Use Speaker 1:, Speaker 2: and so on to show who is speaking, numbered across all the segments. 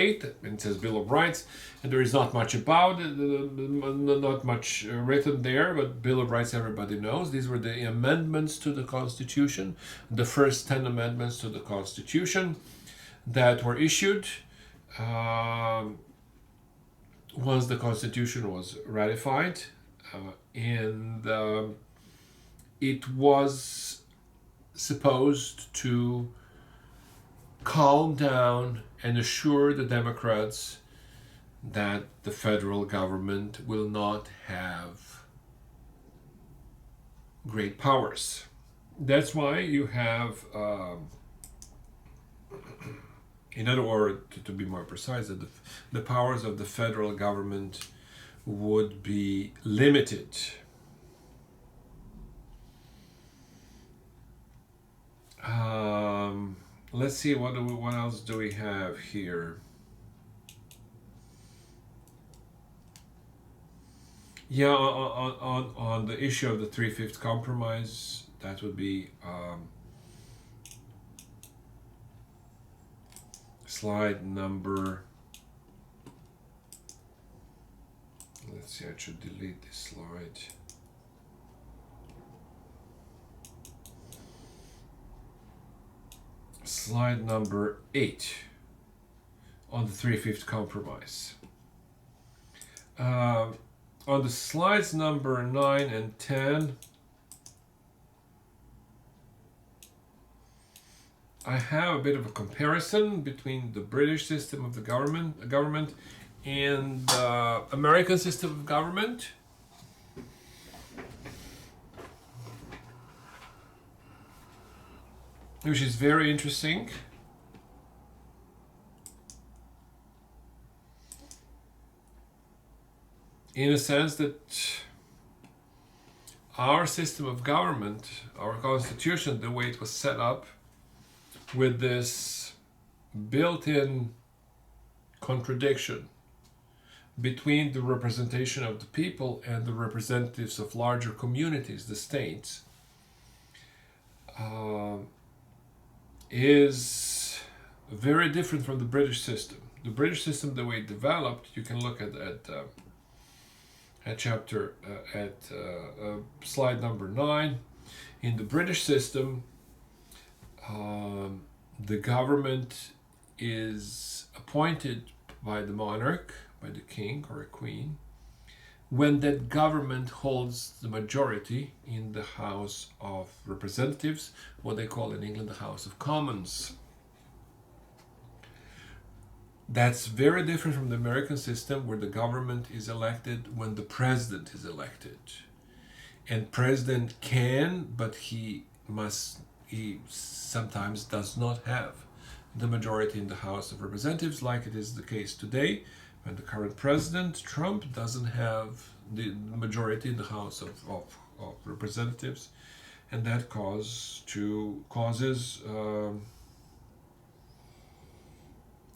Speaker 1: and it says Bill of Rights, and there is not much about it, not much written there, but Bill of Rights everybody knows. These were the amendments to the Constitution, the first 10 amendments to the Constitution that were issued once the Constitution was ratified, and it was supposed to calm down and assure the Democrats that the federal government will not have great powers. That's why you have, in other words, to be more precise, that the powers of the federal government would be limited. Let's see, what else do we have here? Yeah, on the issue of the 3/5 compromise, that would be slide number. Let's see, I should delete this slide. Slide number 8 on the 3/5 compromise. On the slides number 9 and 10, I have a bit of a comparison between the British system of the government and the American system of government. Which is very interesting. In a sense that our system of government, our constitution, the way it was set up, with this built-in contradiction between the representation of the people and the representatives of larger communities, the states, is very different from the British system. The British system, the way it developed, you can look at chapter slide number 9. In the British system, the government is appointed by the monarch, by the king or a queen, when that government holds the majority in the House of Representatives, what they call in England the House of Commons. That's very different from the American system, where the government is elected when the president is elected. And president can, but he sometimes does not have the majority in the House of Representatives, like it is the case today, when the current president, Trump, doesn't have the majority in the House of Representatives, and that causes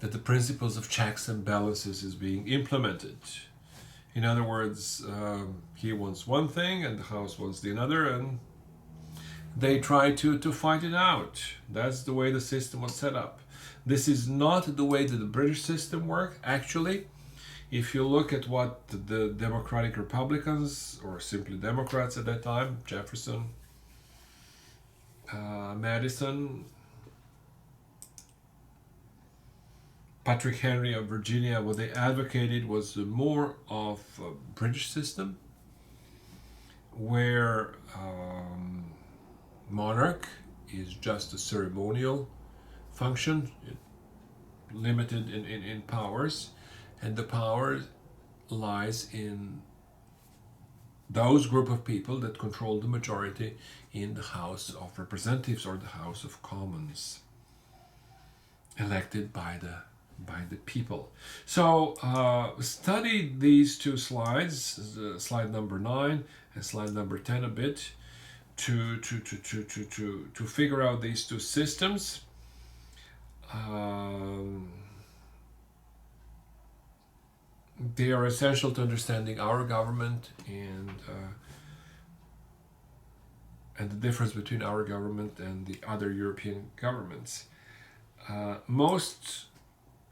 Speaker 1: that the principles of checks and balances is being implemented. In other words, he wants one thing and the House wants the other, and they try to fight it out. That's the way the system was set up. This is not the way that the British system worked. Actually, if you look at what the Democratic Republicans, or simply Democrats at that time, Jefferson, Madison, Patrick Henry of Virginia, what they advocated was more of a British system, where monarch is just a ceremonial function, limited in powers, and the power lies in those group of people that control the majority in the House of Representatives or the House of Commons, elected by the people. So study these two slides, slide number 9 and slide number 10, a bit to figure out these two systems. They are essential to understanding our government and the difference between our government and the other European governments. Most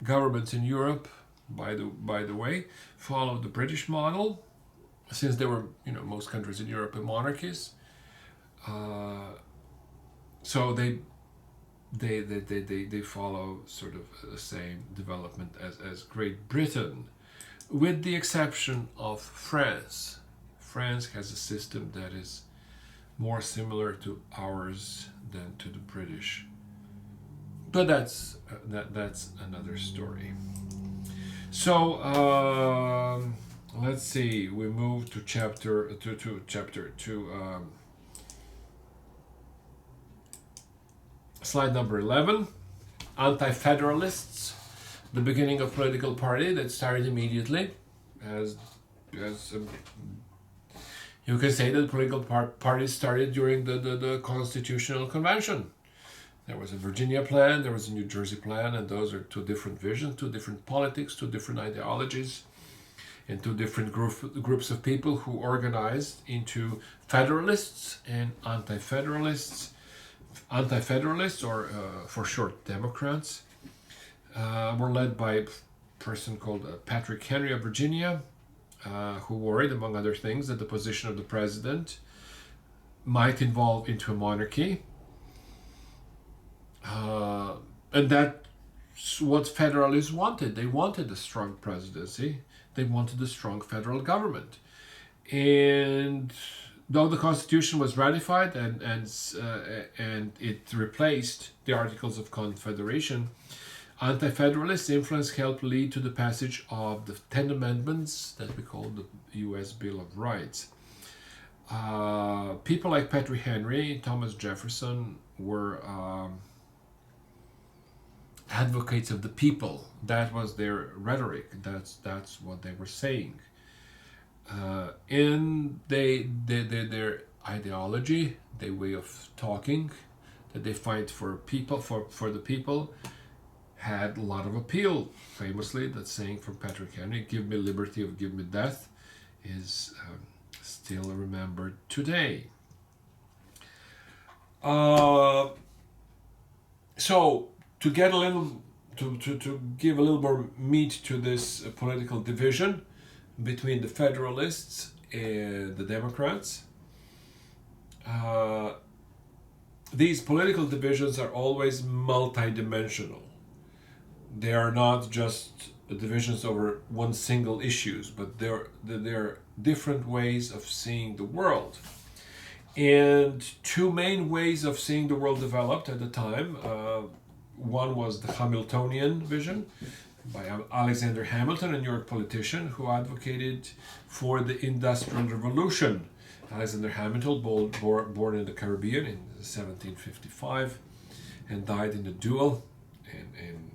Speaker 1: governments in Europe, by the way, followed the British model, since there were, most countries in Europe are monarchies. So they follow sort of the same development as Great Britain, with the exception of France. France has a system that is more similar to ours than to the British. But that's another story. So let's see. We move to chapter slide number 11. Anti-federalists, the beginning of political party that started immediately, as you can say that political parties started during the Constitutional Convention. There was a Virginia plan, there was a New Jersey plan, and those are two different visions, two different politics, two different ideologies, and two different groups of people who organized into federalists and anti-federalists. Anti-federalists, or for short, Democrats, were led by a person called Patrick Henry of Virginia, who worried, among other things, that the position of the president might evolve into a monarchy. And that's what federalists wanted. They wanted a strong presidency. They wanted a strong federal government. And though the Constitution was ratified and it replaced the Articles of Confederation, anti-federalist influence helped lead to the passage of the 10 Amendments that we call the U.S. Bill of Rights. People like Patrick Henry, Thomas Jefferson were advocates of the people. That was their rhetoric. That's what they were saying. In their ideology, their way of talking, that they fight for people, for the people, had a lot of appeal. Famously, that saying from Patrick Henry, "Give me liberty or give me death," is still remembered today. So to get a little, to give a little more meat to this political division between the Federalists and the Democrats, these political divisions are always multidimensional. They are not just divisions over one single issues, but they're different ways of seeing the world. And two main ways of seeing the world developed at the time. One was the Hamiltonian vision by Alexander Hamilton, a New York politician who advocated for the Industrial Revolution. Alexander Hamilton, born in the Caribbean in 1755 and died in a duel. And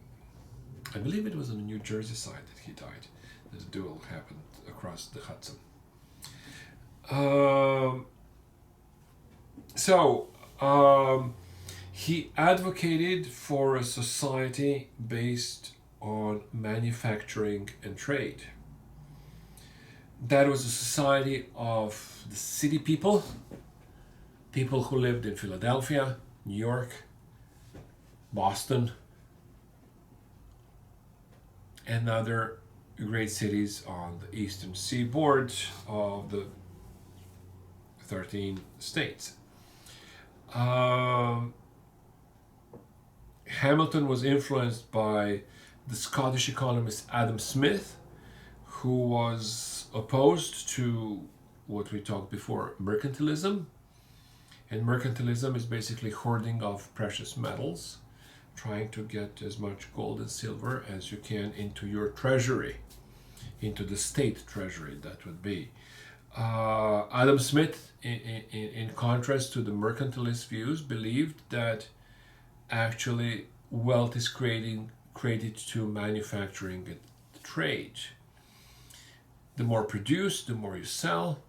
Speaker 1: I believe it was on the New Jersey side that he died. This duel happened across the Hudson. He advocated for a society based on manufacturing and trade. That was a society of the city people who lived in Philadelphia, New York, Boston, and other great cities on the eastern seaboard of the 13 states. Hamilton was influenced by the Scottish economist Adam Smith, who was opposed to what we talked before, mercantilism. And mercantilism is basically hoarding of precious metals, trying to get as much gold and silver as you can into your treasury, into the state treasury, that would be. Adam Smith, in contrast to the mercantilist views, believed that actually wealth is created to manufacturing and trade. The more produced, the more you sell,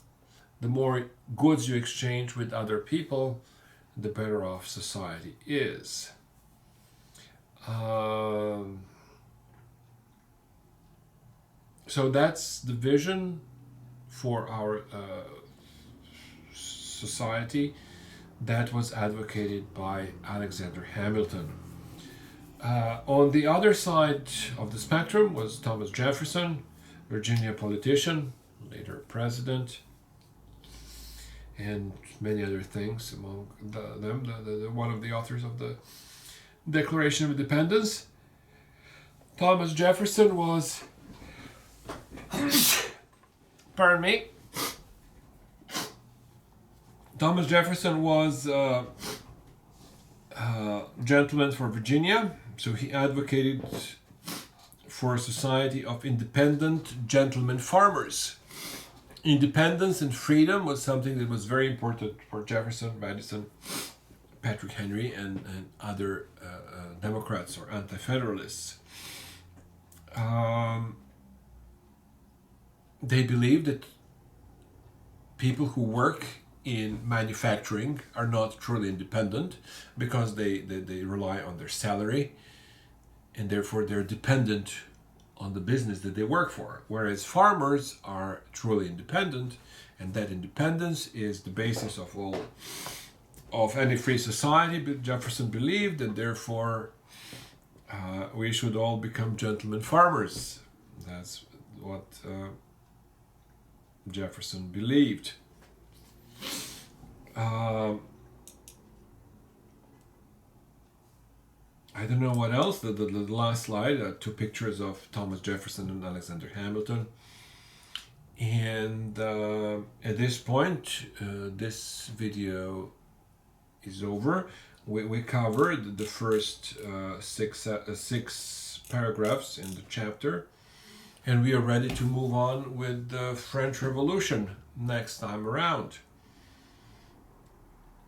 Speaker 1: the more goods you exchange with other people, the better off society is. So that's the vision for our society. that was advocated by Alexander Hamilton. On the other side of the spectrum was Thomas Jefferson, Virginia politician, later president, and many other things. Among them, one of the authors of the Declaration of Independence. Thomas Jefferson was, pardon me, Thomas Jefferson was gentleman for Virginia, so he advocated for a society of independent gentlemen farmers. Independence and freedom was something that was very important for Jefferson, Madison, Patrick Henry, and other Democrats or anti-federalists. They believed that people who work in manufacturing are not truly independent because they rely on their salary, and therefore they're dependent on the business that they work for. Whereas farmers are truly independent, and that independence is the basis of any free society. But Jefferson believed, and therefore we should all become gentlemen farmers. That's what Jefferson believed. I don't know what else. The last slide, two pictures of Thomas Jefferson and Alexander Hamilton. And at this point, this video is over. We covered the first six paragraphs in the chapter, and we are ready to move on with the French Revolution next time around.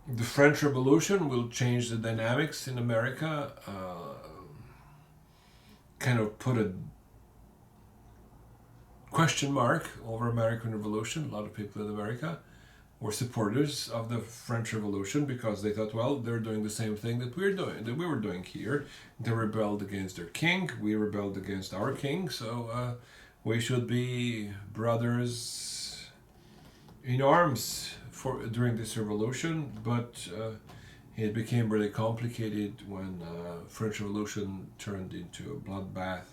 Speaker 1: The French Revolution will change the dynamics in America, kind of put a question mark over American Revolution. A lot of people in America were supporters of the French Revolution because they thought, well, they're doing the same thing that we were doing here. They rebelled against their king, we rebelled against our king, so we should be brothers in arms during this revolution. But it became really complicated when French Revolution turned into a bloodbath,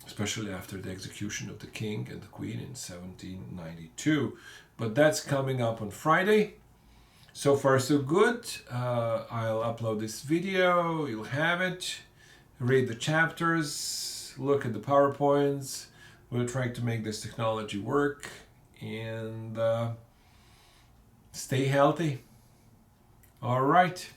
Speaker 1: especially after the execution of the king and the queen in 1792. But that's coming up on Friday. So far so good. I'll upload this video, you'll have it, read the chapters, look at the PowerPoints. We're trying to make this technology work, and stay healthy. All right.